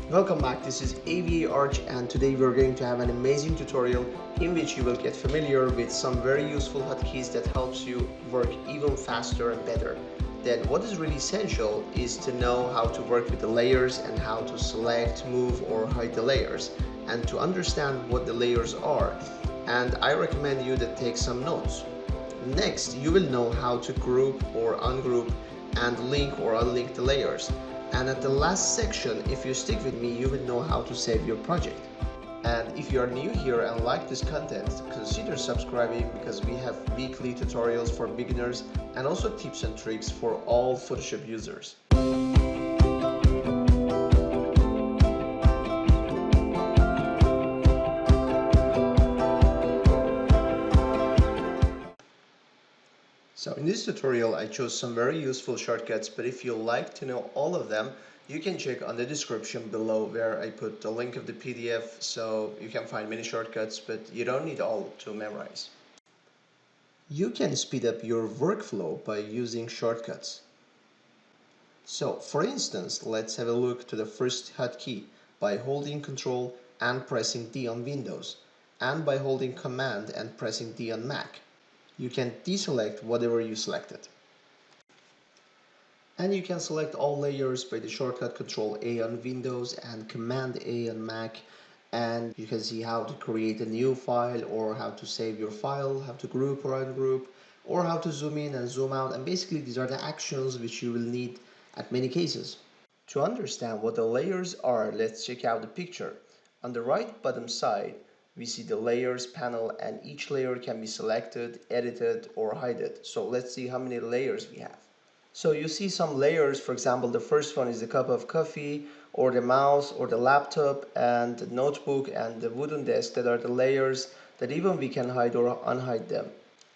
Welcome back, this is AVA Arch, and today we're going to have an amazing tutorial in which you will get familiar with some very useful hotkeys that helps you work even faster and better. Then what is really essential is to know how to work with the layers and how to select, move or hide the layers, and to understand what the layers are. And I recommend you that take some notes. Next, you will know how to group or ungroup and link or unlink the layers. And at the last section, if you stick with me, you will know how to save your project. And if you are new here and like this content, consider subscribing because we have weekly tutorials for beginners and also tips and tricks for all Photoshop users. So in this tutorial I chose some very useful shortcuts, but if you like to know all of them, you can check on the description below where I put the link of the PDF, so you can find many shortcuts, but you don't need all to memorize. You can speed up your workflow by using shortcuts. So for instance, let's have a look to the first hotkey by holding Ctrl and pressing D on Windows, and by holding Command and pressing D on Mac. You can deselect whatever you selected. And you can select all layers by the shortcut Ctrl A on Windows and Command A on Mac, and you can see how to create a new file or how to save your file, how to group or ungroup, or how to zoom in and zoom out, and basically these are the actions which you will need at many cases. To understand what the layers are, let's check out the picture. On the right bottom side, we see the layers panel, and each layer can be selected, edited or hidden. So let's see how many layers we have. So you see some layers, for example, the first one is the cup of coffee or the mouse or the laptop and the notebook and the wooden desk, that are the layers that even we can hide or unhide them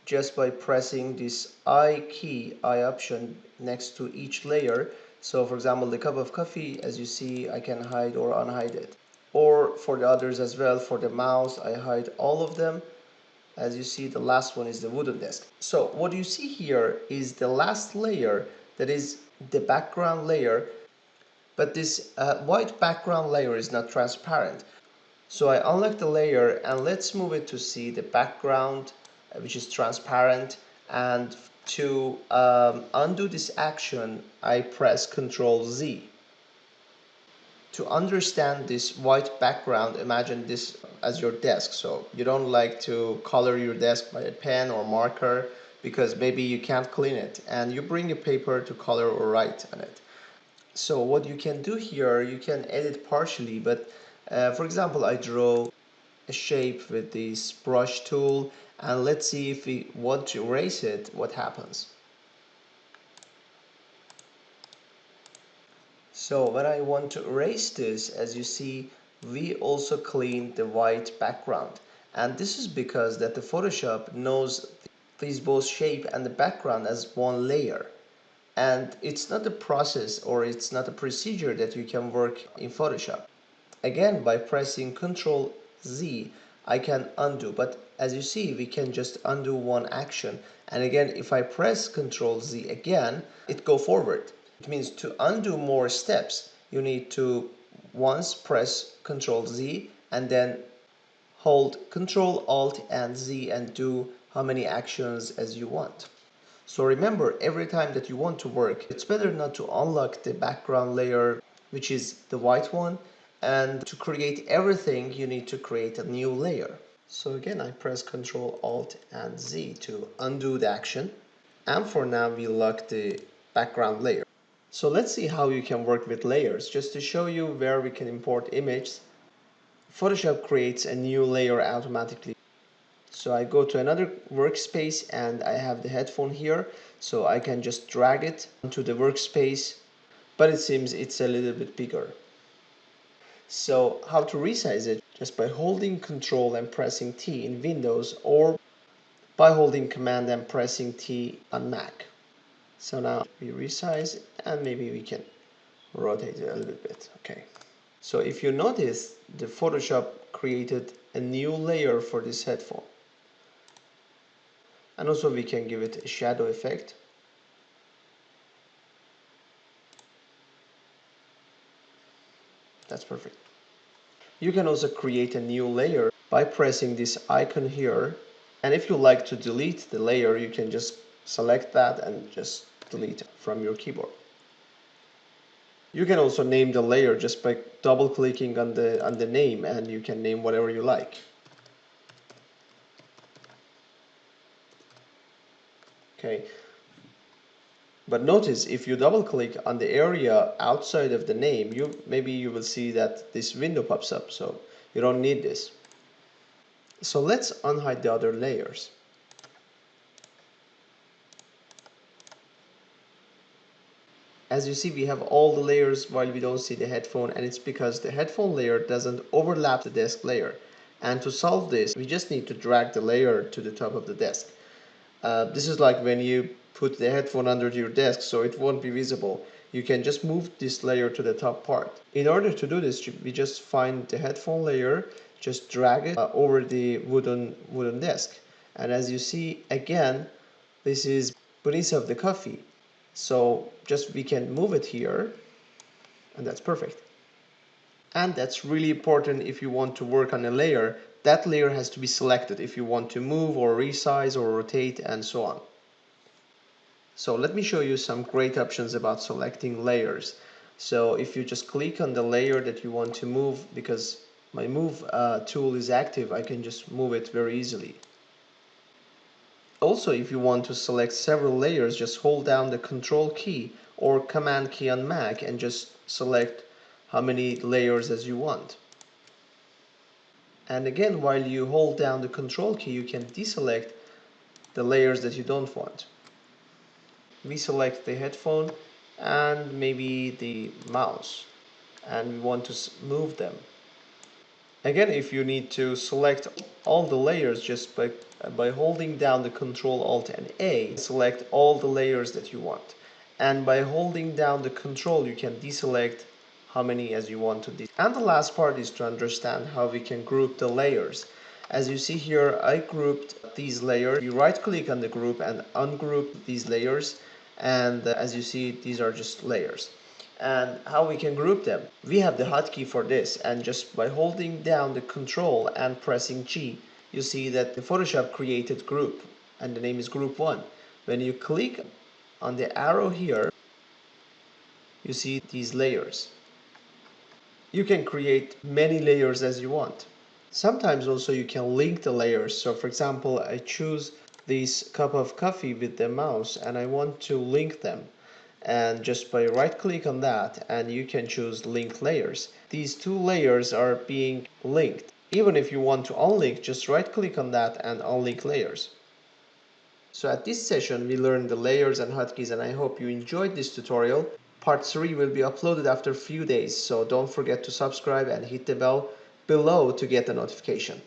just by pressing this I key, I option next to each layer. So for example, the cup of coffee, as you see, I can hide or unhide it. Or for the others as well, for the mouse, I hide all of them. As you see, the last one is the wooden desk. So what you see here is the last layer, that is the background layer, but this white background layer is not transparent. So I unlock the layer and let's move it to see the background which is transparent, and to undo this action I press Ctrl Z. To understand this white background, imagine this as your desk. So you don't like to color your desk by a pen or marker because maybe you can't clean it, and you bring a paper to color or write on it. So what you can do here, you can edit partially, but for example, I draw a shape with this brush tool, and let's see if we want to erase it, what happens. So when I want to erase this, as you see, we also clean the white background, and this is because that the Photoshop knows these both shape and the background as one layer, and it's not a process or it's not a procedure that you can work in Photoshop. Again, by pressing Ctrl Z, I can undo, but as you see, we can just undo one action, and again, if I press Ctrl Z again, it go forward. It means to undo more steps, you need to once press Ctrl Z and then hold Ctrl Alt and Z and do how many actions as you want. So remember, every time that you want to work, it's better not to unlock the background layer, which is the white one, and to create everything you need to create a new layer. So again, I press Ctrl Alt and Z to undo the action, and for now we lock the background layer. So let's see how you can work with layers. Just to show you where we can import images, Photoshop creates a new layer automatically. So I go to another workspace and I have the headphone here, so I can just drag it onto the workspace, but it seems it's a little bit bigger. So how to resize it? Just by holding Ctrl and pressing T in Windows, or by holding Command and pressing T on Mac. So now we resize, and maybe we can rotate it a little bit. Okay. So if you notice, the Photoshop created a new layer for this headphone. And also we can give it a shadow effect. That's perfect. You can also create a new layer by pressing this icon here. And if you like to delete the layer, you can just select that and just delete it from your keyboard. You can also name the layer just by double clicking on the name, and you can name whatever you like. Okay. But notice if you double click on the area outside of the name, maybe you will see that this window pops up, so you don't need this. So let's unhide the other layers. As you see, we have all the layers while we don't see the headphone, and it's because the headphone layer doesn't overlap the desk layer. And to solve this, we just need to drag the layer to the top of the desk. This is like when you put the headphone under your desk, so it won't be visible. You can just move this layer to the top part. In order to do this, we just find the headphone layer, just drag it over the wooden desk. And as you see, again, this is beneath of the coffee. So just we can move it here, and that's perfect. And that's really important if you want to work on a layer. That layer has to be selected if you want to move or resize or rotate and so on. So let me show you some great options about selecting layers. So if you just click on the layer that you want to move, because my move tool is active, I can just move it very easily. Also, if you want to select several layers, just hold down the Control key or Command key on Mac and just select how many layers as you want. And again, while you hold down the Control key, you can deselect the layers that you don't want. We select the headphone and maybe the mouse, and we want to move them. Again, if you need to select all the layers just by holding down the Control Alt and A, select all the layers that you want. And by holding down the Control, you can deselect how many as you want to. And the last part is to understand how we can group the layers. As you see here, I grouped these layers. You right click on the group and ungroup these layers, and as you see, these are just layers. And how we can group them, we have the hotkey for this, and just by holding down the Control and pressing G, you see that the Photoshop created group, and the name is group 1. When you click on the arrow here, you see these layers. You can create many layers as you want. Sometimes also you can link the layers. So for example, I choose this cup of coffee with the mouse and I want to link them. And just by right click on that, and you can choose link layers. These two layers are being linked. Even if you want to unlink, just right click on that and unlink layers. So at this session we learned the layers and hotkeys, and I hope you enjoyed this tutorial. Part 3 will be uploaded after a few days, so don't forget to subscribe and hit the bell below to get the notification.